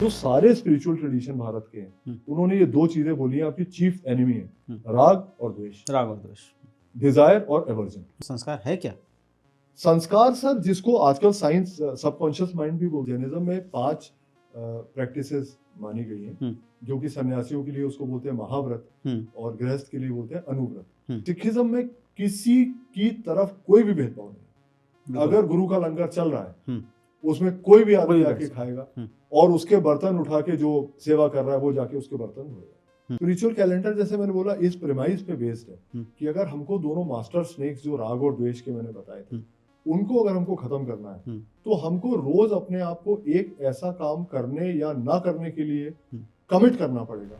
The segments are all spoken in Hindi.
जो सारे स्पिरिचुअल ट्रेडिशन भारत के हैं, उन्होंने ये दो चीजें बोली हैं, आपकी चीफ एनिमी है, राग और द्वेष, राग और द्वेष, डिजायर और एवर्जन। संस्कार है क्या? संस्कार सर, जिसको आजकल साइंस सबकॉन्शियस माइंड भी बोलते हैं, जैनिज्म में 5 प्रैक्टिसेस मानी गई हैं, जो कि सन्यासियों के लिए उसको बोलते हैं महाव्रत और गृहस्थ के लिए बोलते हैं अनुव्रत। सिखिज्म में किसी की तरफ कोई भी भेदभाव नहीं। अगर गुरु का लंगर चल रहा है, उसमें कोई भी आदमी आके खाएगा और उसके बर्तन उठा के जो सेवा कर रहा है वो जाके उसके बर्तन धोएगा। स्पिरिचुअल कैलेंडर, जैसे मैंने बोला, इस प्रेमाइज पे बेस्ड है कि अगर हमको दोनों मास्टर स्नेक्स जो राग और द्वेष के मैंने बताए थे, उनको अगर हमको खत्म करना है, तो हमको रोज अपने आप को एक ऐसा काम करने या ना करने के लिए कमिट करना पड़ेगा।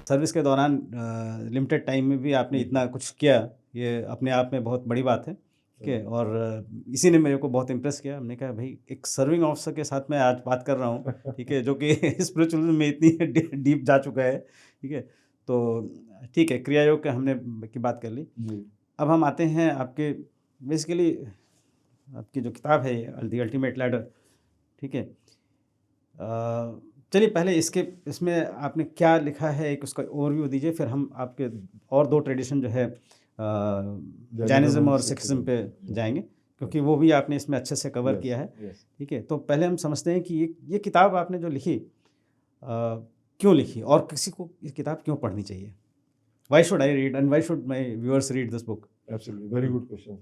सर्विस के दौरान लिमिटेड टाइम में भी आपने इतना कुछ किया, ये अपने आप में बहुत बड़ी बात है। ठीक है, और इसी ने मेरे को बहुत इम्प्रेस किया। हमने कहा भाई, एक सर्विंग ऑफिसर के साथ मैं आज बात कर रहा हूँ, ठीक है, जो कि स्पिरिचुअलिज्म में इतनी डीप जा चुका है। ठीक है, तो ठीक है, क्रिया योग के हमने की बात कर ली। अब हम आते हैं आपके बेसिकली आपकी जो किताब है द अल्टीमेट लैडर। ठीक है, चलिए पहले इसमें आपने क्या लिखा है, एक उसका ओवरव्यू दीजिए, फिर हम आपके और 2 ट्रेडिशन जो है जैनिज्म और सिखिज्म पे जाएंगे, क्योंकि वो भी आपने इसमें अच्छे से कवर किया है। ठीक है, तो पहले हम समझते हैं कि ये किताब आपने जो लिखी, क्यों लिखी और किसी को ये किताब क्यों पढ़नी चाहिए? Why should I read and why should my viewers read this book? Absolutely, very good question.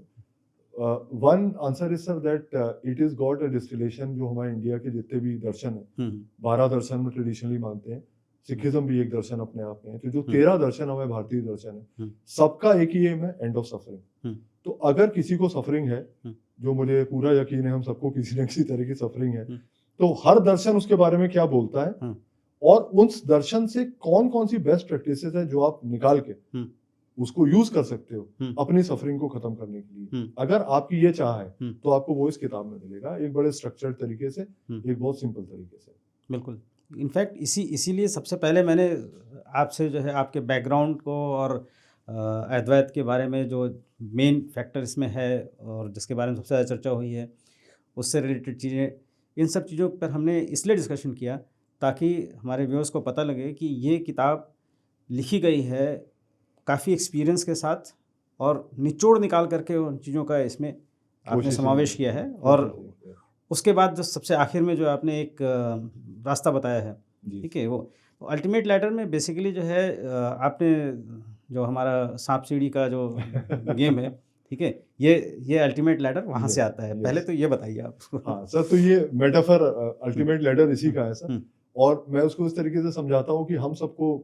One answer is sir that it is got a distillation, जो हमारे इंडिया के जितने भी दर्शन हैं, 12 दर्शन में ट्रेडिशनली मानते हैं, सिखिज्म भी एक दर्शन अपने आप में है, तो जो 13 दर्शन हमें भारतीय दर्शन है, सबका एक ही एम है, एंड ऑफ सफरिंग। तो अगर किसी को सफरिंग है, जो मुझे पूरा यकीन है हम सबको किसी न किसी तरह की सफरिंग है, तो हर दर्शन उसके बारे में क्या बोलता है और उस दर्शन से कौन कौन सी बेस्ट प्रैक्टिसेस है जो आप निकाल के उसको यूज कर सकते हो अपनी सफरिंग को खत्म करने के लिए। अगर आपकी ये चाह है तो आपको वो इस किताब में मिलेगा, एक बड़े स्ट्रक्चर्ड तरीके से, एक बहुत सिंपल तरीके से। बिल्कुल, इनफैक्ट इसीलिए सबसे पहले मैंने आपसे जो है आपके बैकग्राउंड को और अद्वैत के बारे में जो मेन फैक्टर इसमें है और जिसके बारे में सबसे ज़्यादा चर्चा हुई है, उससे रिलेटेड चीज़ें, इन सब चीज़ों पर हमने इसलिए डिस्कशन किया ताकि हमारे व्यूअर्स को पता लगे कि ये किताब लिखी गई है काफ़ी एक्सपीरियंस के साथ और निचोड़ निकाल करके उन चीज़ों का इसमें आपने समावेश किया है। और उसके बाद जो सबसे आखिर में जो आपने एक रास्ता बताया है, ठीक है, वो अल्टीमेट लैडर में बेसिकली जो है आपने जो हमारा सांप सीढ़ी का जो गेम है, ठीक है, ये अल्टीमेट लैडर वहाँ से आता है। पहले तो ये बताइए आप। हाँ सर, तो ये मेटाफर अल्टीमेट लैडर इसी का है सर, और मैं उसको इस तरीके से समझाता हूँ कि हम सबको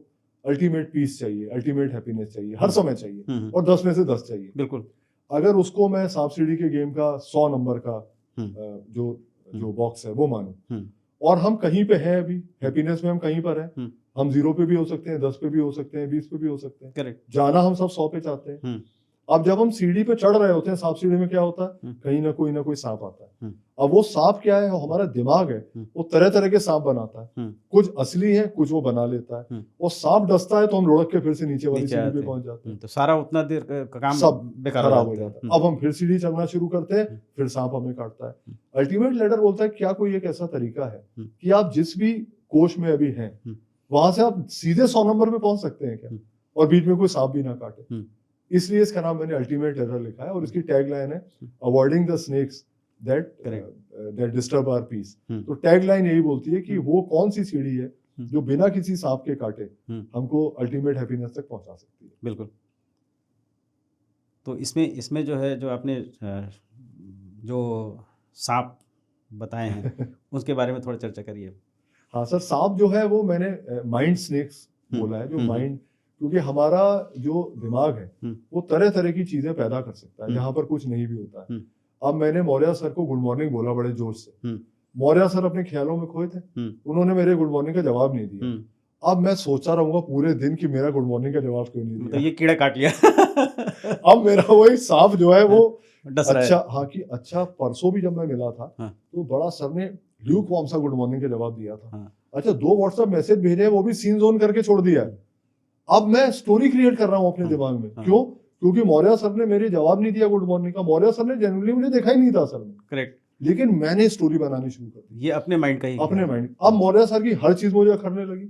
अल्टीमेट पीस चाहिए, अल्टीमेट हैप्पीनेस चाहिए, हर समय चाहिए, और 10 में से 10 चाहिए। बिल्कुल। अगर उसको मैं सांप सीढ़ी के गेम का 100 नंबर का जो बॉक्स है वो मानूं, और हम कहीं पे हैं अभी, हैप्पीनेस में हम कहीं पर हैं, हम 0 पे भी हो सकते हैं, 10 पे भी हो सकते हैं, 20 पे भी हो सकते हैं, करेक्ट, जाना हम सब 100 पे चाहते हैं। अब जब हम सीढ़ी पे चढ़ रहे होते हैं, सांप सीढ़ी में क्या होता है, कहीं ना कोई सांप आता है। अब वो सांप क्या है, हमारा दिमाग है, वो तरह तरह के सांप बनाता है, कुछ असली है, कुछ वो बना लेता है, और सांप डसता है तो हम लुढ़क के फिर से नीचे वाली सीढ़ी पे पहुंच जाते हैं, तो सारा उतना देर का काम सब बेकार खराब हो जाता है। अब हम फिर सीढ़ी चढ़ना शुरू करते हैं, फिर सांप हमें काटता है। अल्टीमेट लैडर बोलता है क्या कोई एक ऐसा तरीका है कि आप जिस भी कोष में अभी हैं वहां से आप सीधे 100 नंबर पे पहुंच सकते हैं क्या, और बीच में कोई सांप भी ना काटे। इसलिए इसका नाम मैंने अल्टीमेट लैडर लिखा है, और इसकी टैगलाइन है avoiding the snakes that disturb our peace. तो टैगलाइन यही बोलती है कि वो कौन सी सीढ़ी है जो बिना किसी सांप के काटे हमको अल्टीमेट हैप्पीनेस तक पहुंचा सकती है। बिल्कुल। तो इसमें जो है, जो आपने जो सांप बताए हैं उसके बारे में थोड़ा चर्चा करिए। हाँ सर, सांप जो है वो मैंने माइंड स्नेक्स बोला है, जो माइंड, क्योंकि हमारा जो दिमाग है वो तरह तरह की चीजें पैदा कर सकता है जहां पर कुछ नहीं भी होता है। अब मैंने मौर्य सर को गुड मॉर्निंग बोला बड़े जोश से, मौर्य सर अपने ख्यालों में खोए थे, उन्होंने मेरे गुड मॉर्निंग का जवाब नहीं दिया। अब मैं सोचा रहूंगा पूरे दिन कि मेरा गुड मॉर्निंग का जवाब क्यों नहीं दिया, तो ये कीड़ा काट लिया। अब मेरा वही सांप जो है वो अच्छा, हाँ कि अच्छा, परसों भी जब मैं मिला था तो बड़ा सर ने ल्यूक वार्म सा गुड मॉर्निंग का जवाब दिया था। अच्छा, 2 व्हाट्सएप मैसेज भेजे, वो भी सीन जोन करके छोड़ दिया है। अब मैं स्टोरी क्रिएट कर रहा हूँ अपने दिमाग में। क्यों? क्योंकि मौर्य सर ने मेरे जवाब नहीं दिया गुड मॉर्निंग का। मौर्य सर ने जेन्युइनली मुझे देखा ही नहीं था सर में। करेक्ट। लेकिन मैंने स्टोरी बनानी शुरू कर दी। ये अपने माइंड का ही अपने माइंड। अब मौर्य सर की हर चीज मुझे अखरने लगी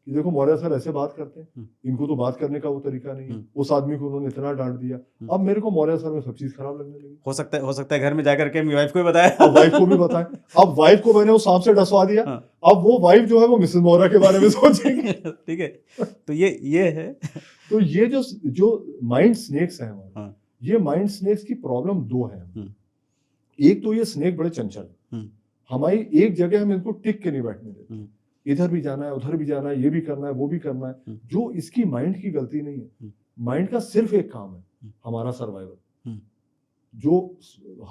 कि देखो मौर्य सर ऐसे बात करते हैं, इनको तो बात करने का वो तरीका नहीं है, उस आदमी को उन्होंने इतना डांट दिया। अब मेरे को मौर्य सर में सब चीज खराब लगने लगी। हो सकता है घर में जाकर के अपनी वाइफ को भी बताया। अब वाइफ को भी बताएं। अब वाइफ को मैंने वो सांप से डसवा दिया। अब वो वाइफ जो है वो मिसेस मौर्य के बारे में सोचेंगे। ठीक है, तो ये है। तो ये जो माइंड स्नेक्स हैं हमारे, ये माइंड स्नेक्स की प्रॉब्लम दो है। एक तो ये स्नेक बड़े चंचल है, हमारी एक जगह हम इनको टिक के नहीं बैठने देते। इधर भी जाना है, उधर भी जाना है, ये भी करना है, वो भी करना है। जो इसकी माइंड की गलती नहीं है, माइंड का सिर्फ एक काम है, हमारा सर्वाइवल। जो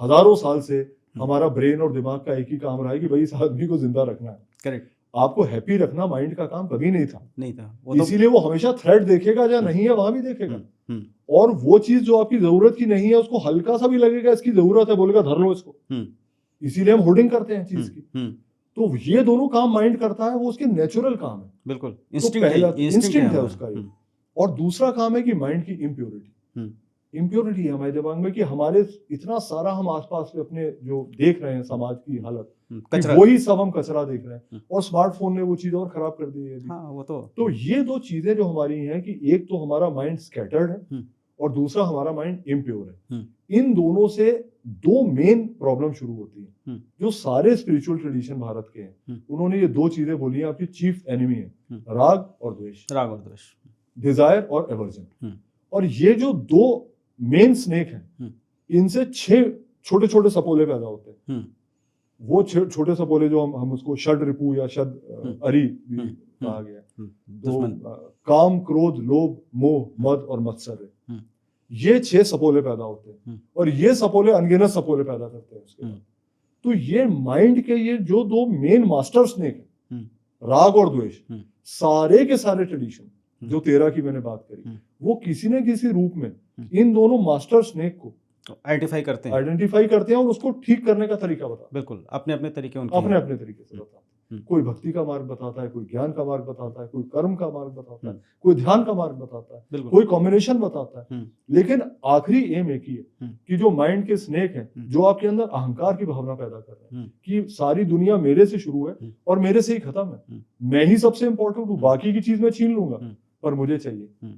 हजारों साल से हमारा ब्रेन और दिमाग का एक ही काम रहा है कि भाई इस आदमी को जिंदा रखना है। करेक्ट। आपको हैप्पी रखना माइंड का काम कभी नहीं था। वो तो इसीलिए वो हमेशा थ्रेट देखेगा, या नहीं है वहां भी देखेगा। और वो चीज जो आपकी जरूरत की नहीं है, उसको हल्का सा भी लगेगा इसकी जरूरत है, बोलेगा धर लो इसको। इसीलिए हम होल्डिंग करते हैं चीज की। तो ये दोनों काम माइंड करता है, वो उसके नेचुरल काम है। बिल्कुल, इंस्टिंक्ट है उसका ये। और दूसरा काम है कि माइंड की इम्प्योरिटी। इम्प्योरिटी है हमारे दिमाग में कि हमारे इतना सारा हम आसपास में अपने जो देख रहे हैं समाज की हालत, वही सब हम कचरा देख रहे हैं। और स्मार्टफोन ने वो चीज और खराब कर दी है। वो तो ये दो चीजें जो हमारी हैं कि एक तो हमारा माइंड स्कैटर्ड है और दूसरा हमारा माइंड इम्प्योर है। इन दोनों से दो मेन प्रॉब्लम शुरू होती है। जो सारे स्पिरिचुअल ट्रेडिशन भारत के हैं, उन्होंने ये दो चीजें बोली हैं, आपकी चीफ एनिमी है, राग और द्वेष, डिजायर और एवर्जन। और ये जो दो मेन स्नेक हैं, इनसे 6 छोटे छोटे सपोले पैदा होते हैं। वो छोटे सपोले जो हम उसको षड रिपु या षड अरि भी कहा गया। तो काम, क्रोध, लोभ, मोह, मद और मत्सर्य, ये 6 सपोले पैदा होते हैं। और ये सपोले अनगिनत सपोले पैदा करते हैं उसके बाद। तो ये माइंड के ये जो दो मेन मास्टर स्नेक है, राग और द्वेष, सारे के सारे ट्रेडिशन जो 13 की मैंने बात करी, वो किसी न किसी रूप में इन दोनों मास्टर स्नेक को आइडेंटिफाई करते हैं और उसको ठीक करने का तरीका बताते हैं। बिल्कुल, अपने अपने तरीके से बताते हैं। कोई भक्ति का मार्ग बताता है, कोई ज्ञान का मार्ग बताता है, कोई कर्म का मार्ग बताता है, कोई ध्यान का मार्ग बताता है, कोई कॉम्बिनेशन बताता है। लेकिन आखिरी एम एक ही है कि जो माइंड के स्नेक हैं, जो आपके अंदर अहंकार की भावना पैदा कर रहे हैं कि सारी दुनिया मेरे से शुरू है और मेरे से ही खत्म है, मैं ही सबसे इंपॉर्टेंट हूँ, बाकी की चीज मैं छीन लूंगा पर मुझे चाहिए,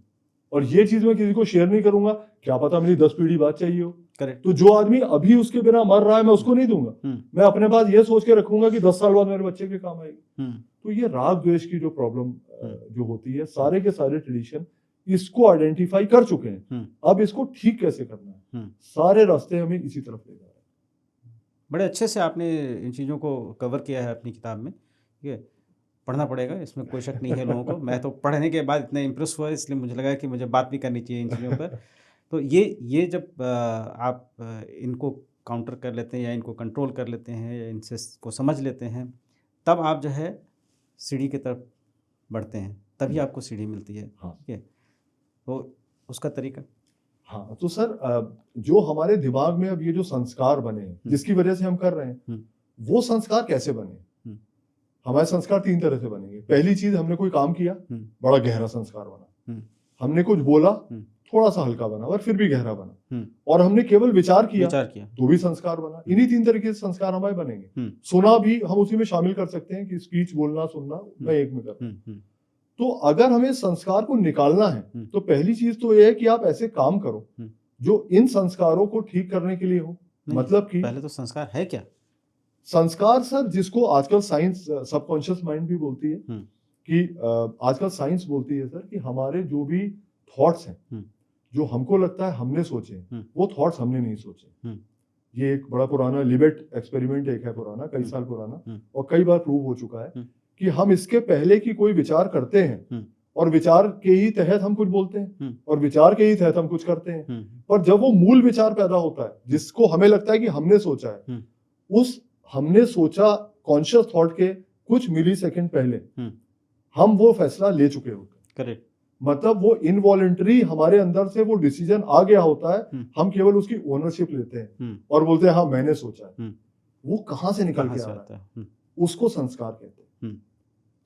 और ये चीज मैं किसी को शेयर नहीं करूंगा, क्या पता मेरी 10 पीढ़ी बाद चाहिए हो। करेक्ट। तो जो आदमी अभी उसके बिना मर रहा है, मैं उसको नहीं दूंगा, मैं अपने पास ये सोच के रखूंगा कि 10 साल बाद मेरे बच्चे के काम आएगी। तो ये राग द्वेष की जो प्रॉब्लम जो होती है, सारे के सारे ट्रेडिशन इसको आइडेंटिफाई कर चुके हैं। अब इसको ठीक कैसे करना है, सारे रास्ते हमें इसी तरफ ले जा रहे हैं। बड़े अच्छे से आपने इन चीज़ों को कवर किया है अपनी किताब में। ठीक है, पढ़ना पड़ेगा, इसमें कोई शक नहीं है लोगों को। मैं तो पढ़ने के बाद इतना इम्प्रेस हुआ, इसलिए मुझे लगा कि मुझे बात भी करनी चाहिए इन चीज़ों पर। तो ये जब आप इनको काउंटर कर लेते हैं या इनको कंट्रोल कर लेते हैं या इनसे को समझ लेते हैं, तब आप जो है सीढ़ी की तरफ बढ़ते हैं, तभी आपको सीढ़ी मिलती है। ठीक है, तो उसका तरीका। हाँ, तो सर जो हमारे दिमाग में अब ये जो संस्कार बने हैं, जिसकी वजह से हम कर रहे हैं, वो संस्कार कैसे बने? हमारे संस्कार 3 तरह से बनेंगे। पहली चीज, हमने कोई काम किया, बड़ा गहरा संस्कार बना। हमने कुछ बोला, थोड़ा सा हल्का बना और फिर भी गहरा बना। और हमने केवल विचार किया तो भी संस्कार बना। इन्हीं 3 तरीके से संस्कार हमारे बनेंगे। सुना भी हम उसी में शामिल कर सकते हैं कि स्पीच, बोलना, सुनना, मैं एक में कर। तो अगर हमें संस्कार को निकालना है तो पहली चीज तो यह है कि आप ऐसे काम करो जो इन संस्कारों को ठीक करने के लिए हो। मतलब कि पहले तो संस्कार है क्या? संस्कार सर, जिसको आजकल साइंस सबकॉन्शियस माइंड भी बोलती है कि आजकल साइंस बोलती है सर कि हमारे जो भी थॉट्स हैं, जो हमको लगता है हमने सोचे, वो थॉट्स हमने नहीं सोचे। ये एक बड़ा पुराना लिबेट एक्सपेरिमेंट एक है, पुराना, कई साल पुराना, और कई बार प्रूव हो चुका है कि हम इसके पहले की कोई विचार करते हैं और विचार के ही तहत हम कुछ बोलते हैं और विचार के ही तहत हम कुछ करते हैं। पर जब वो मूल विचार पैदा होता है जिसको हमें लगता है कि हमने सोचा है, उस हमने सोचा कॉन्शियस थॉट के कुछ मिली सेकेंड पहले हम वो फैसला ले चुके होते हैं। करेक्ट। मतलब वो इनवॉलेंटरी हमारे अंदर से वो डिसीजन आ गया होता है, हम केवल उसकी ओनरशिप लेते हैं और बोलते हैं हाँ मैंने सोचा है। वो कहां से निकल के आ रहा है, उसको संस्कार कहते हैं।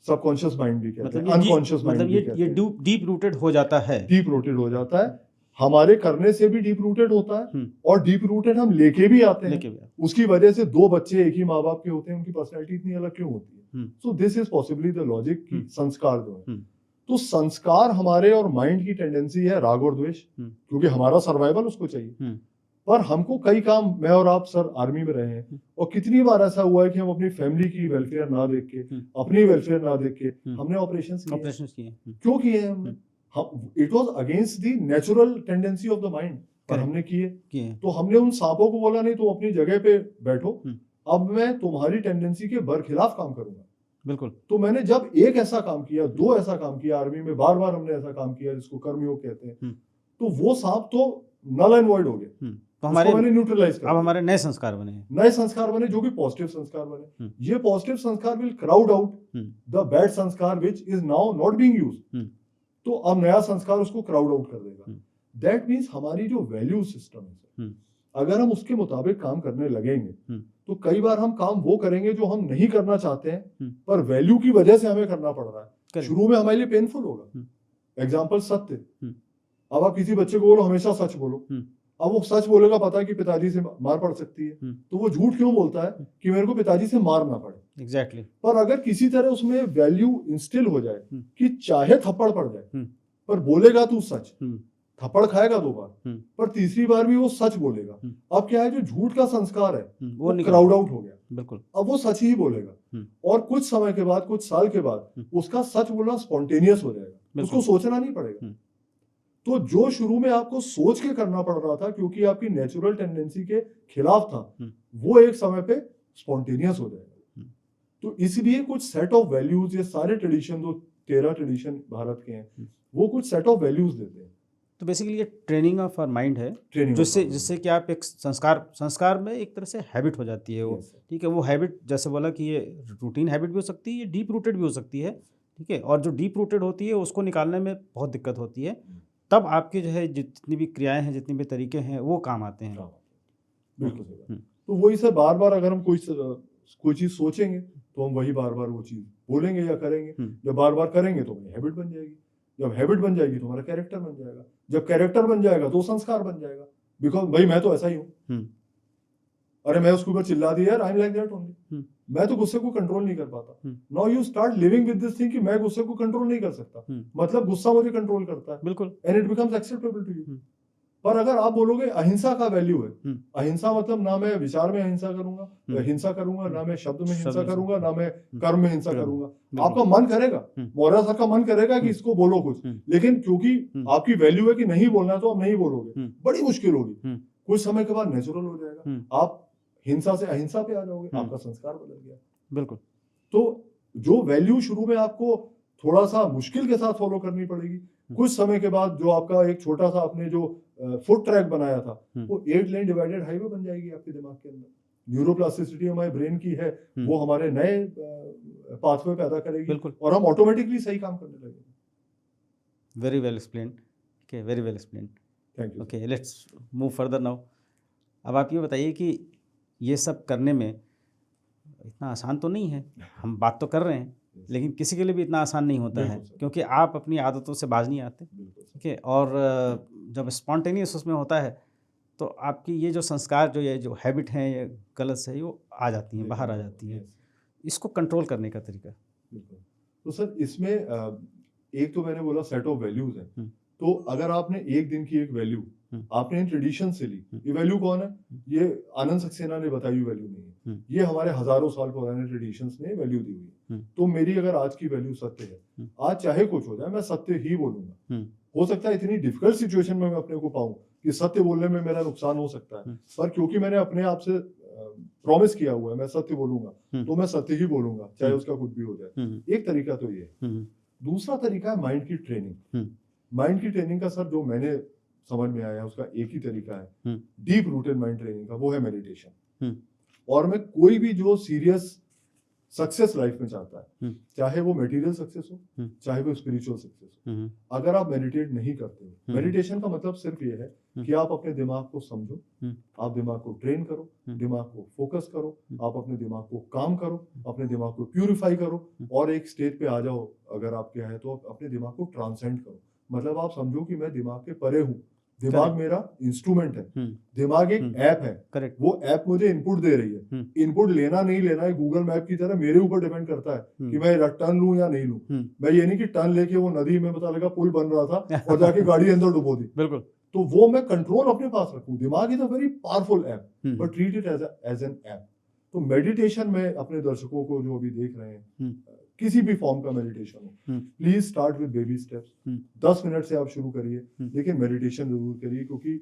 सबकॉन्शियस माइंड भी कहते मतलब हैं, अनकॉन्शियस माइंड मतलब भी कहते ये हैं। डीप रूटेड हो जाता है। डीप रूटेड हो जाता है, हमारे करने से भी डीप रूटेड होता है और डीप रूटेड हम लेके भी आते हैं। उसकी वजह से दो बच्चे एक ही माँ बाप के होते हैं, उनकी पर्सनैलिटी इतनी अलग क्यों होती है? So this is possibly the logic कि संस्कार जो है, तो संस्कार हमारे और माइंड की टेंडेंसी है राग और द्वेष, क्योंकि हमारा सर्वाइवल उसको चाहिए। पर हमको कई काम, मैं और आप सर आर्मी में रहे हैं और कितनी बार ऐसा हुआ है कि हम अपनी फैमिली की वेलफेयर ना देख के, अपनी वेलफेयर ना देख के हमने ऑपरेशन किए। क्यों किए हैं हमने? It was against the natural tendency of the mind, पर हमने किए। तो हमने उन सांपों को बोला नहीं, तुम अपनी जगह पे बैठो, अब मैं तुम्हारी टेंडेंसी के बरखिलाफ काम करूंगा। बिल्कुल। तो मैंने जब एक ऐसा काम किया, दो ऐसा काम किया, आर्मी में बार बार हमने ऐसा काम किया जिसको कर्मयोग कहते हैं, तो वो सांप तो नल एंड वॉइड हो गए। तो हमारे मैंने न्यूट्रलाइज कर, अब हमारे नए संस्कार बने, जो कि पॉजिटिव संस्कार बने। ये positive sanskar will crowd out the bad sanskar which is now not being used. तो अब नया संस्कार उसको क्राउड आउट कर देगा। दैट मीन्स हमारी जो वैल्यू सिस्टम है, अगर हम उसके मुताबिक काम करने लगेंगे तो कई बार हम काम वो करेंगे जो हम नहीं करना चाहते हैं, पर वैल्यू की वजह से हमें करना पड़ रहा है। शुरू में हमारे लिए पेनफुल होगा। एग्जाम्पल सत्य। अब आप किसी बच्चे को बोलो हमेशा सच बोलो, अब वो सच बोलेगा, पता है कि पिताजी से मार पड़ सकती है, तो वो झूठ क्यों बोलता है कि मेरे को पिताजी से मार ना पड़े। एग्जैक्टली। पर अगर किसी तरह उसमें वैल्यू इंस्टिल हो जाए कि चाहे थप्पड़ पड़ जाए पर बोलेगा तू सच, थप्पड़ खाएगा 2 बार पर तीसरी बार भी वो सच बोलेगा। अब क्या है, जो झूठ का संस्कार है वो क्राउड आउट हो गया। बिल्कुल। अब वो सच ही बोलेगा और कुछ समय के बाद, कुछ साल के बाद उसका सच बोलना स्पॉन्टेनियस हो जाएगा, उसको सोचना नहीं पड़ेगा। तो जो शुरू में आपको सोच के करना पड़ रहा था क्योंकि आपकी नेचुरल टेंडेंसी के खिलाफ था, वो एक समय पे स्पॉन्टेनियस हो जाएगा। तो इसलिए कुछ सेट ऑफ वैल्यूज, ये सारे ट्रेडिशन, जो 13 ट्रेडिशन भारत के हैं, वो कुछ सेट ऑफ वैल्यूज देते हैं। तो बेसिकली ये ट्रेनिंग ऑफ आवर माइंड है, जिससे कि आप एक संस्कार में एक तरह से हैबिट हो जाती है वो। ठीक है, वो हैबिट जैसे बोला कि ये रूटीन हैबिट भी हो सकती है, ये डीप रूटेड भी हो सकती है। ठीक है, और जो डीप रूटेड होती है उसको निकालने में बहुत दिक्कत होती है, तब आपकी जो है जितनी भी क्रियाएं हैं, जितनी भी तरीके हैं, वो काम आते हैं। बिल्कुल। तो वही सर, बार बार अगर हम कोई चीज सोचेंगे तो हम वही बार बार वो चीज बोलेंगे या करेंगे। जब बार बार करेंगे तो हमारी हैबिट बन जाएगी, जब हैबिट बन जाएगी तो हमारा कैरेक्टर बन जाएगा, जब कैरेक्टर बन जाएगा तो संस्कार बन जाएगा। बिकॉज भाई मैं तो ऐसा ही हूँ, अरे मैं उसके ऊपर चिल्ला दिया यार, I am like that only, मैं तो गुस्से को कंट्रोल नहीं कर पाता। Now you start living with this thing कि मैं गुस्से को कंट्रोल नहीं कर सकता, मतलब गुस्सा मुझे कंट्रोल करता है। बिल्कुल। And it becomes acceptable to you. पर अगर आप बोलोगे अहिंसा का वैल्यू है, अहिंसा मतलब ना मैं विचार में अहिंसा करूंगा, हिंसा करूंगा, ना मैं शब्द में हिंसा करूंगा, ना मैं कर्म में हिंसा करूंगा। आपका मन करेगा, मौर्य सर का मन करेगा कि इसको बोलो कुछ, लेकिन क्योंकि आपकी वैल्यू है कि नहीं बोलना, तो आप नहीं बोलोगे, बड़ी मुश्किल होगी। कुछ समय के बाद नेचुरल हो जाएगा, आप हिंसा से अहिंसा पे आ जाओगे, आपका संस्कार बदल गया। बिल्कुल। तो जो वैल्यू शुरू में आपको थोड़ा सा मुश्किल के साथ फॉलो करनी पड़ेगी, कुछ समय के बाद जो आपका एक छोटा सा आपने जो फुट ट्रैक बनाया था, वो 8 लेन डिवाइडेड हाईवे बन जाएगी आपके दिमाग के अंदर। न्यूरोप्लास्टिसिटी हमारे ब्रेन की है, वो हमारे नए पाथवे पैदा करेगी और हम ऑटोमेटिकली सही काम करने लगेंगे। Very well explained. Okay, very well explained. Thank you. Okay, let's move further now. अब आप ये बताइए कि ये सब करने में इतना आसान तो नहीं है, हम बात तो कर रहे हैं, लेकिन किसी के लिए भी इतना आसान नहीं होता है, क्योंकि आप अपनी आदतों से बाज नहीं आते। ठीक है, और जब स्पॉन्टेनियस उसमें होता है तो आपकी ये जो संस्कार, जो हैबिट हैं, ये गलत सही, वो आ जाती हैं, बाहर आ जाती हैं। इसको कंट्रोल करने का तरीका। बिल्कुल। तो सर इसमें एक तो मैंने बोला सेट ऑफ वैल्यूज है, तो अगर आपने एक दिन की एक वैल्यू आपने इन ट्रेडिशन से ली, ये वैल्यू कौन है? ये आनंद सक्सेना ने बताई हुई वैल्यू नहीं है, ये हमारे हजारों साल पुराने ट्रेडिशंस ने वैल्यू दी हुई है। तो मेरी अगर आज की वैल्यू सत्य है, आज चाहे कुछ हो जाए मैं सत्य ही बोलूंगा। हो सकता है इतनी डिफिकल्ट सिचुएशन में मैं अपने को पाऊं कि सत्य बोलने में मेरा नुकसान हो सकता है, पर क्योंकि मैंने अपने आप से प्रॉमिस किया हुआ है मैं सत्य बोलूंगा, तो मैं सत्य ही बोलूंगा, चाहे उसका कुछ भी हो जाए। एक तरीका तो ये है। दूसरा तरीका है माइंड की ट्रेनिंग। माइंड की ट्रेनिंग का सर जो मैंने समझ में आया उसका एक ही तरीका है, डीप रूटेड माइंड ट्रेनिंग का, वो है मेडिटेशन। और मैं कोई भी जो सीरियस सक्सेस लाइफ में चाहता है, चाहे वो मटेरियल सक्सेस हो, चाहे वो स्पिरिचुअल सक्सेस हो, अगर आप मेडिटेट नहीं करते हो, मेडिटेशन का मतलब सिर्फ ये है कि आप अपने दिमाग को समझो, आप दिमाग को ट्रेन करो, दिमाग को फोकस करो, आप अपने दिमाग को काम करो, अपने दिमाग को प्यूरिफाई करो और एक स्टेज पे आ जाओ। अगर आपके है तो अपने दिमाग को ट्रांसेंड करो, मतलब आप समझो कि मैं दिमाग के परे हूँ, दिमाग मेरा इंस्ट्रूमेंट है, दिमाग एक ऐप है, करेक्ट, वो ऐप मुझे इनपुट दे रही है, इनपुट लेना नहीं लेना है गूगल मैप की तरह मेरे ऊपर डिपेंड करता है कि मैं टर्न लूं या नहीं लूं। मैं ये नहीं कि टर्न लेके वो नदी में पता लगा पुल बन रहा था और जाके गाड़ी अंदर डुबो दी, बिल्कुल, तो वो मैं कंट्रोल अपने पास रखूं। दिमाग is a very powerful app, but treat it as an app. तो मेडिटेशन में अपने दर्शकों को जो अभी देख रहे हैं, किसी भी फॉर्म का मेडिटेशन हो, please start with baby steps. 10 minute से आप शुरू करिए, लेकिन मेडिटेशन जरूर करिए, क्योंकि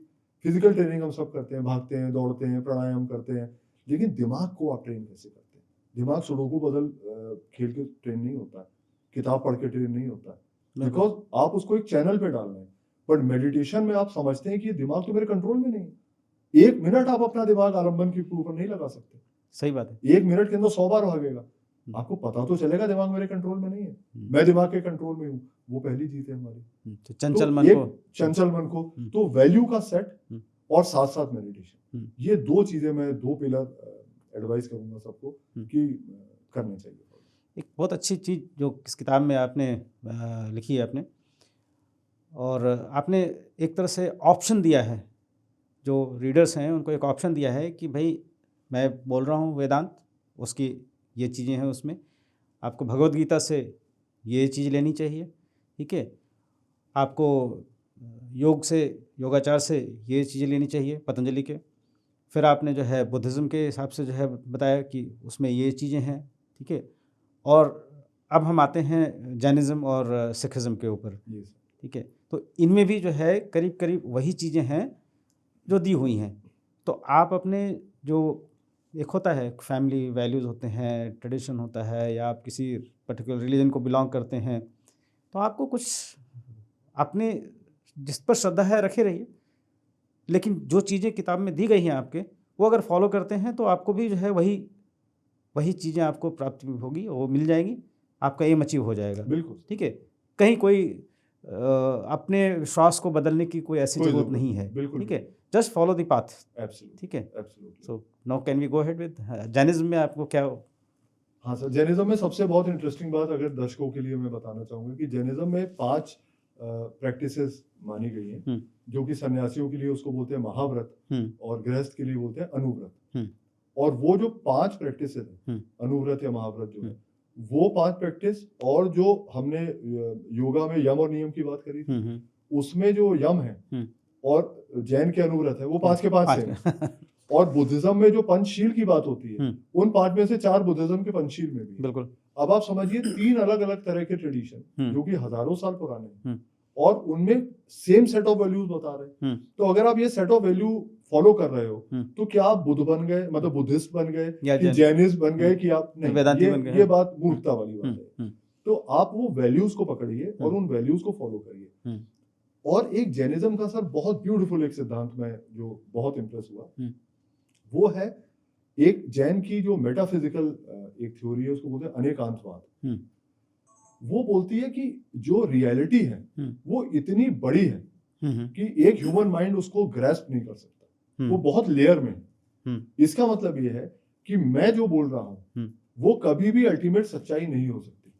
फिजिकल ट्रेनिंग हम सब करते हैं, भागते हैं, दौड़ते हैं, प्राणायाम करते हैं, लेकिन दिमाग को आप ट्रेन कैसे करते हैं? दिमाग सुडोकू बदल खेल के ट्रेन नहीं होता है, किताब पढ़ के ट्रेन नहीं होता है, बिकॉज आप उसको एक चैनल पे डाल रहे हैं। बट मेडिटेशन में आप समझते हैं कि ये दिमाग तो मेरे कंट्रोल में नहीं है। 1 मिनट आप अपना दिमाग आलम्बन के ऊपर नहीं लगा सकते। सही बात है। 1 मिनट के अंदर 100 बार भागेगा, आपको पता तो चलेगा दिमाग मेरे कंट्रोल में नहीं है, मैं दिमाग के कंट्रोल में हूँ। वो पहली जीत है हमारी, तो चंचल मन को, चंचल मन को तो वैल्यू का सेट और साथ साथ मेडिटेशन, ये 2 चीजें मैं 2 पिलर एडवाइस करूंगा सबको कि करने चाहिए। एक बहुत अच्छी चीज़ जो इस किताब में आपने लिखी है आपने, और आपने एक तरह से ऑप्शन दिया है, जो रीडर्स हैं उनको एक ऑप्शन दिया है कि भाई मैं बोल रहा हूँ वेदांत, उसकी ये चीज़ें हैं, उसमें आपको भगवद गीता से ये चीज़ लेनी चाहिए, ठीक है, आपको योग से, योगाचार से ये चीज़ें लेनी चाहिए पतंजलि के, फिर आपने जो है बुद्धिज़्म के हिसाब से जो है बताया कि उसमें ये चीज़ें हैं, ठीक है, और अब हम आते हैं जैनिज़्म और सिखिज़्म के ऊपर, ठीक है, तो इनमें भी जो है करीब करीब वही चीज़ें हैं जो दी हुई हैं। तो आप अपने जो एक होता है फैमिली वैल्यूज़ होते हैं, ट्रेडिशन होता है, या आप किसी पर्टिकुलर रिलीजन को बिलोंग करते हैं, तो आपको कुछ अपने जिस पर श्रद्धा है रखे रहिए, लेकिन जो चीज़ें किताब में दी गई हैं आपके, वो अगर फॉलो करते हैं तो आपको भी जो है वही चीज़ें आपको प्राप्ति होगी, वो मिल जाएगी, आपका एम अचीव हो जाएगा। बिल्कुल, ठीक है, कहीं कोई अपने विश्वास को बदलने की कोई ऐसी जरूरत नहीं है, ठीक है, जस्ट फॉलो द पाथ, ठीक है। So now can we go ahead with Jainism में आपको क्या? हाँ सर, जैनिज्म में सबसे बहुत इंटरेस्टिंग बात अगर दर्शकों के लिए मैं बताना चाहूँगा कि जैनिज्म में 5 प्रैक्टिसेस मानी गई हैं, जो कि सन्यासियों के लिए उसको बोलते हैं महाव्रत और गृहस्थ के लिए बोलते हैं अनुव्रत। और वो जो 5 प्रैक्टिसेस हैं, अनुव्रत या महाव्रत जो है, वो 5 प्रैक्टिस, और जो हमने योगा में यम और नियम की बात करी थी, उसमें जो यम है और जैन के अनुव्रत है, वो 5 के 5 सेम। और बुद्धिज्म में जो पंचशील की बात होती है, उन 5 में से 4 बुद्धिज्म के पंचशील में भी। बिल्कुल। अब आप समझिए 3 अलग अलग तरह के ट्रेडिशन जो कि हजारों साल पुराने हैं, और उनमें सेम सेट ऑफ वैल्यूज बता रहे हैं। तो अगर आप ये सेट ऑफ वैल्यू फॉलो कर रहे हो, तो क्या आप बुद्ध बन गए, मतलब बुद्धिस्ट बन गए, कि जैनिस्ट बन गए, कि आप नहीं, वेदांती बन गए? ये बात मूर्खता वाली बात है। तो आप वो वैल्यूज को पकड़िए और उन वैल्यूज को फॉलो करिए। और एक जैनिज्म का सर बहुत ब्यूटीफुल एक सिद्धांत में जो बहुत इंप्रेस हुआ, वो है एक जैन की जो मेटाफिजिकल एक थ्योरी है, उसको बोलते हैं अनेकांतवाद। वो बोलती है कि जो रियलिटी है वो इतनी बड़ी है कि एक ह्यूमन माइंड उसको ग्रैस्प नहीं कर सकता, वो बहुत लेयर में है। इसका मतलब ये है कि मैं जो बोल रहा हूँ वो कभी भी अल्टीमेट सच्चाई नहीं हो सकती।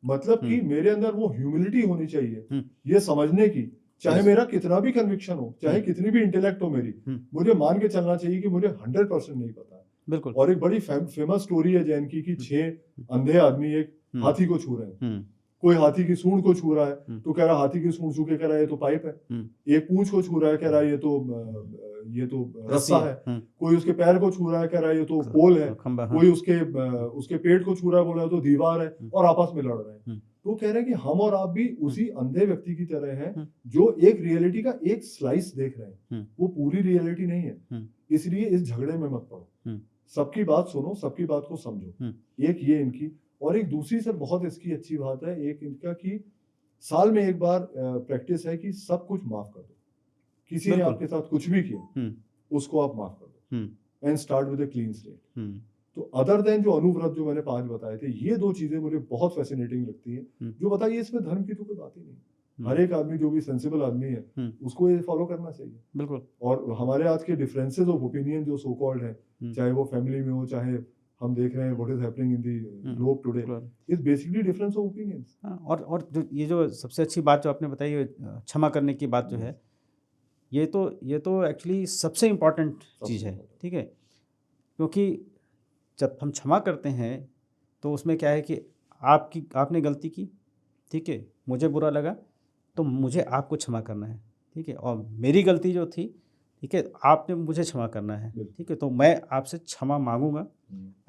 मतलब कि मेरे अंदर वो ह्यूमिलिटी होनी चाहिए, ये समझने की, चाहे मेरा कितना भी कन्विक्शन हो, चाहे कितनी भी इंटेलेक्ट हो मेरी, मुझे मान के चलना चाहिए कि मुझे 100% नहीं पता है। बिल्कुल। और एक बड़ी फेमस स्टोरी है जैन की कि 6 अंधे आदमी एक हाथी को छू रहे हैं। कोई हाथी की सूंड को छू रहा है तो कह रहा हाथी की सूंड छू के कह रहा है ये तो पाइप है। एक पूंछ को छू रहा है, कह रहा है ये तो रस्सा है। कोई उसके पैर को छू रहा है, कह रहा है ये तो पोल है। कोई उसके पेट को छू रहा है, बोल रहा है तो दीवार है, और आपस में लड़ रहे हैं। तो कह रहे हैं कि हम और आप भी उसी अंधे व्यक्ति की तरह हैं जो एक रियलिटी का एक स्लाइस देख रहे हैं, वो पूरी रियलिटी नहीं है। इसलिए इस झगड़े में मत पड़ो, सबकी बात सुनो, सबकी बात को समझो। एक ये इनकी, और एक दूसरी सर बहुत इसकी अच्छी बात है एक इनका कि साल में एक बार प्रैक्टिस है कि सब कुछ माफ कर दो। किसी ने आपके साथ कुछ भी किया उसको आप माफ कर दो, and start with a clean slate. तो अदर देन जो अनुव्रत जो मैंने 5 बताए थे, ये 2 चीजें मुझे बहुत फैसिनेटिंग लगती हैं, जो बताइए इसमें धर्म की तो कोई बात ही नहीं। हर एक आदमी जो भी सेंसिबल आदमी है उसको ये फॉलो करना चाहिए। बिल्कुल। और हमारे आज के डिफरेंसेस ऑफ ओपिनियन जो सो कॉल्ड हैं, चाहे वो फैमिली में हो, चाहे हम देख रहे हैं what is happening in the globe today, is basically difference of opinions. और जो ये जो सबसे अच्छी बात जो आपने बताई क्षमा करने की बात जो है, ये तो एक्चुअली सबसे इम्पॉर्टेंट चीज़ है, ठीक है। क्योंकि जब हम क्षमा करते हैं तो उसमें क्या है कि आपने गलती की, ठीक है, मुझे बुरा लगा तो मुझे आपको क्षमा करना है, ठीक है, और मेरी गलती जो थी, ठीक है, आपने मुझे क्षमा करना है, ठीक है, तो मैं आपसे क्षमा मांगूंगा,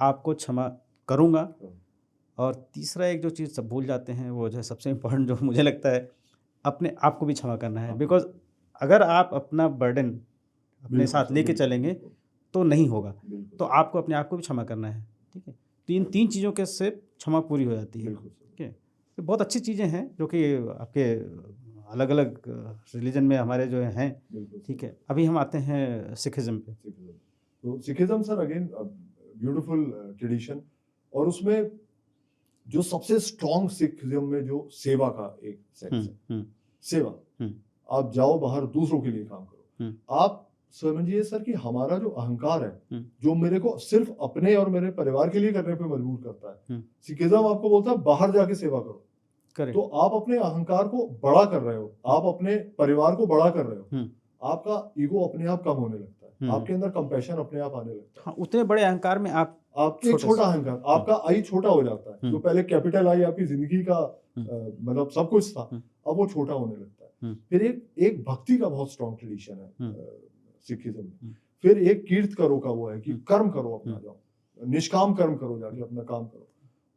आपको क्षमा करूंगा। और तीसरा एक जो चीज़ सब भूल जाते हैं वो जो है सबसे इम्पोर्टेंट जो मुझे लगता है, अपने आप को भी क्षमा करना है। बिकॉज अगर आप अपना बर्डन अपने साथ लेके चलेंगे तो नहीं होगा, तो आपको अपने आप को भी क्षमा करना है, ठीक है। तो इन 3 चीज़ों के से क्षमा पूरी हो जाती है, ठीक है। तो बहुत अच्छी चीज़ें हैं जो कि आपके अलग अलग रिलीजन में हमारे जो हैं, ठीक है। अभी हम आते हैं सिखिज़्म पे। तो Sikhism sir again beautiful tradition, और उसमें जो सबसे स्ट्रॉन्ग सिखिज़्म में जो सेवा का एक सेंस है, सेवा, आप जाओ बाहर दूसरों के लिए काम करो। आप समझिए सर कि हमारा जो अहंकार है, जो मेरे को सिर्फ अपने और मेरे परिवार के लिए करने पे मजबूर करता है, सिखिज़्म आपको बोलता है बाहर जाके सेवा करो। तो आप अपने अहंकार को बड़ा कर रहे हो, आप अपने परिवार को बड़ा कर रहे हो, आपका ईगो अपने आप कम होने लगता है, आपके अंदर कंपैशन अपने आप आने लगता है। हाँ, उतने बड़े अहंकार में आप एक छोटा अहंकार, आपका आई छोटा हो जाता है। जो पहले कैपिटल आई आपकी जिंदगी का मतलब सब कुछ था, अब वो छोटा होने लगता है। फिर एक भक्ति का बहुत स्ट्रॉन्ग ट्रेडिशन है सिखिज्म में। फिर एक कीर्त करो का वो है कि कर्म करो, अपना जाओ निष्काम कर्म करो, जाके अपना काम करो।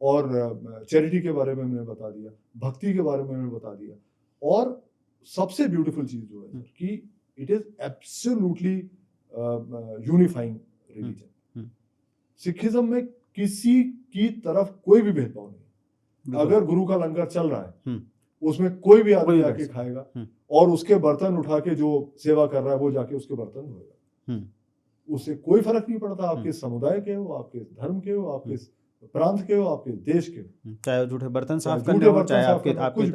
और चैरिटी के बारे में मैंने बता दिया, भक्ति के बारे में मैंने बता दिया, और सबसे ब्यूटीफुल चीज जो है कि it is absolutely unifying religion. Sikhism में किसी की तरफ कोई भी भेदभाव नहीं। अगर गुरु का लंगर चल रहा है, उसमें कोई भी आदमी आके खाएगा, और उसके बर्तन उठा के जो सेवा कर रहा है वो जाके उसके बर्तन धोएगा। उससे कोई फर्क नहीं पड़ता आपके समुदाय के हो, आपके धर्म के हो, आपके प्रांत के हो, आपके देश के हो। चाहे जूठे बर्तन साफ करने हो, चाहे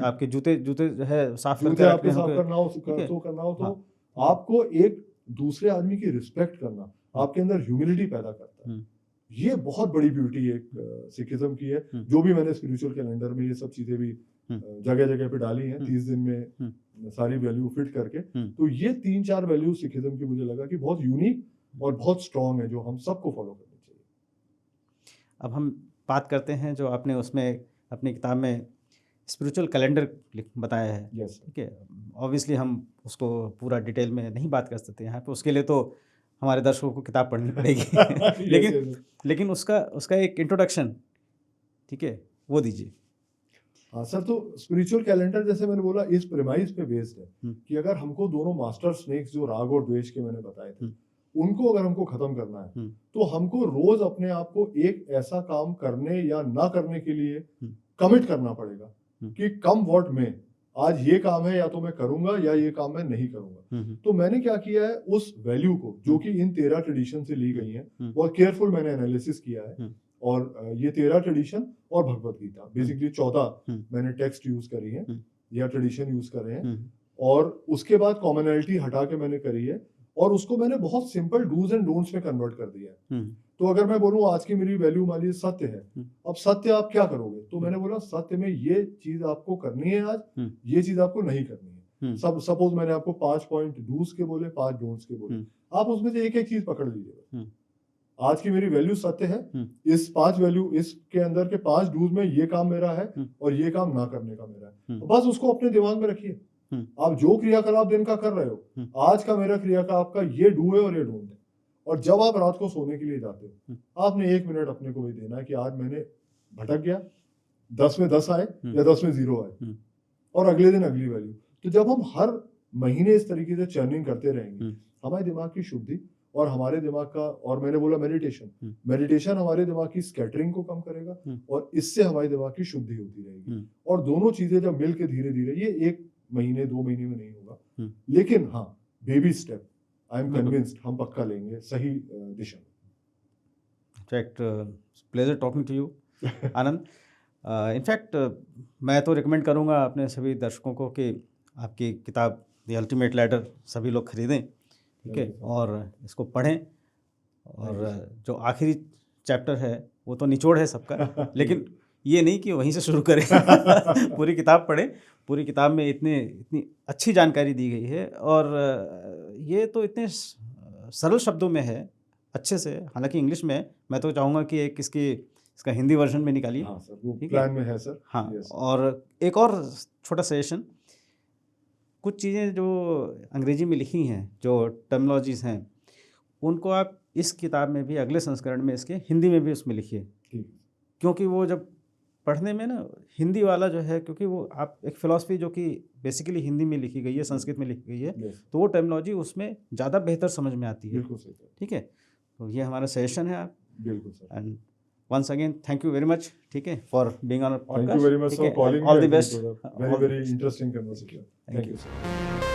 आपके जूते जो है साफ करके आपके साफ करना हो, तो करना हो, तो आपको एक दूसरे आदमी की रिस्पेक्ट करना आपके अंदर ह्यूमिलिटी पैदा करता है। ये बहुत बड़ी ब्यूटी एक सिखिज्म की है, जो भी मैंने स्पिरिचुअल कैलेंडर में ये सब चीजें भी जगह जगह पे डाली हैं 30 दिन में सारी वैल्यू फिट करके। तो ये 3-4 वैल्यू सिखिज्म की मुझे लगा कि बहुत यूनिक और बहुत स्ट्रॉन्ग है, जो हम सबको फॉलो करनी चाहिए। अब हम बात करते हैं जो आपने उसमें अपनी किताब में स्पिरिचुअल कैलेंडर बताया है, ठीक है। ऑब्वियसली हम उसको पूरा डिटेल में नहीं बात कर सकते यहाँ पे, उसके लिए तो हमारे दर्शकों को किताब पढ़नी पड़ेगी। लेकिन उसका एक इंट्रोडक्शन, ठीक है, वो दीजिए। हाँ सर, तो स्पिरिचुअल कैलेंडर जैसे मैंने बोला इस प्रेमाइस पे बेस्ड है कि अगर हमको दोनों मास्टर स्नेक्स जो राग और द्वेष के मैंने बताए थे, उनको अगर हमको खत्म करना है, तो हमको रोज अपने आप को एक ऐसा काम करने या ना करने के लिए कमिट करना पड़ेगा कि कम व्हाट में, आज ये काम है या तो मैं करूंगा या ये काम मैं नहीं करूंगा। तो मैंने क्या किया है, उस वैल्यू को जो कि इन 13 ट्रेडिशन से ली गई है, बहुत केयरफुल मैंने एनालिसिस किया है। और ये 13 ट्रेडिशन और भगवत गीता, बेसिकली 14 मैंने टेक्स्ट यूज करी है या ट्रेडिशन यूज करे हैं, और उसके बाद कॉमनैलिटी हटा के मैंने करी है, और उसको मैंने बहुत सिंपल डूज एंड डोंट्स में कन्वर्ट कर दिया है। तो अगर मैं बोलूं आज की मेरी वैल्यू मान लीजिए सत्य है, अब सत्य आप क्या करोगे, तो मैंने बोला सत्य में ये चीज आपको करनी है आज, ये चीज आपको नहीं करनी है। सपोज मैंने आपको 5 पॉइंट डूज के बोले, 5 डोंट्स के बोले, आप उसमें से एक एक चीज पकड़ लीजिएगा। आज की मेरी वैल्यू सत्य है, इस 5 वैल्यू, इसके अंदर के 5 डूज में ये काम मेरा है और ये काम ना करने का मेरा है। बस उसको अपने दिमाग में रखिए। आप जो क्रियाकलाप दिन का कर रहे हो, आज का मेरा क्रियाकलाप का ये डू है और ये डोंट है। और जब आप रात को सोने के लिए जाते हो, आपने 1 मिनट अपने को भी देना है कि आज मैंने भटक गया, 10 में 10 आए या 10 में 0 आए, और अगले दिन अगली वैल्यू। तो जब हम हर महीने इस तरीके से चर्निंग करते रहेंगे, हमारे दिमाग की शुद्धि और हमारे दिमाग का, और मैंने बोला मेडिटेशन हमारे दिमाग की स्कैटरिंग को कम करेगा, और इससे हमारे दिमाग की शुद्धि होती रहेगी। और दोनों चीजें जब मिल के धीरे धीरे, ये 1 महीने 2 महीने में नहीं होगा, लेकिन हाँ baby step, I am convinced हम पक्का लेंगे सही दिशा में। In fact pleasure talking to you Anand. In fact मैं तो रिकमेंड करूँगा अपने सभी दर्शकों को कि आपकी किताब द अल्टीमेट लैडर सभी लोग खरीदें, ठीक है, और इसको पढ़ें। और जो आखिरी चैप्टर है वो तो निचोड़ है सबका, लेकिन ये नहीं कि वहीं से शुरू करें पूरी किताब पढ़ें। पूरी किताब में इतनी अच्छी जानकारी दी गई है, और ये तो इतने सरल शब्दों में है, अच्छे से, हालांकि इंग्लिश में है। मैं तो चाहूँगा कि एक इसका हिंदी वर्जन में निकालिए। हाँ सर, वो ठीक प्लान में है सर। हाँ, Yes. और एक और छोटा सजेशन, कुछ चीज़ें जो अंग्रेजी में लिखी हैं, जो टर्मिनोलॉजीज़ हैं, उनको आप इस किताब में भी, अगले संस्करण में इसके हिंदी में भी उसमें लिखिए, ठीक। क्योंकि वो जब पढ़ने में ना, हिंदी वाला जो है, क्योंकि वो आप एक फ़िलॉसफी जो कि बेसिकली हिंदी में लिखी गई है, संस्कृत में लिखी गई है, Yes. तो वो टर्मिनोलॉजी उसमें ज़्यादा बेहतर समझ में आती है। बिल्कुल सही सर। ठीक है, तो ये हमारा सजेशन है। आप बिल्कुल sir. And once again thank you very much, ठीक है, for being on our Thank podcast. you very much for calling me. All the I think best. it was a very, very interesting conversation. Thank you, sir.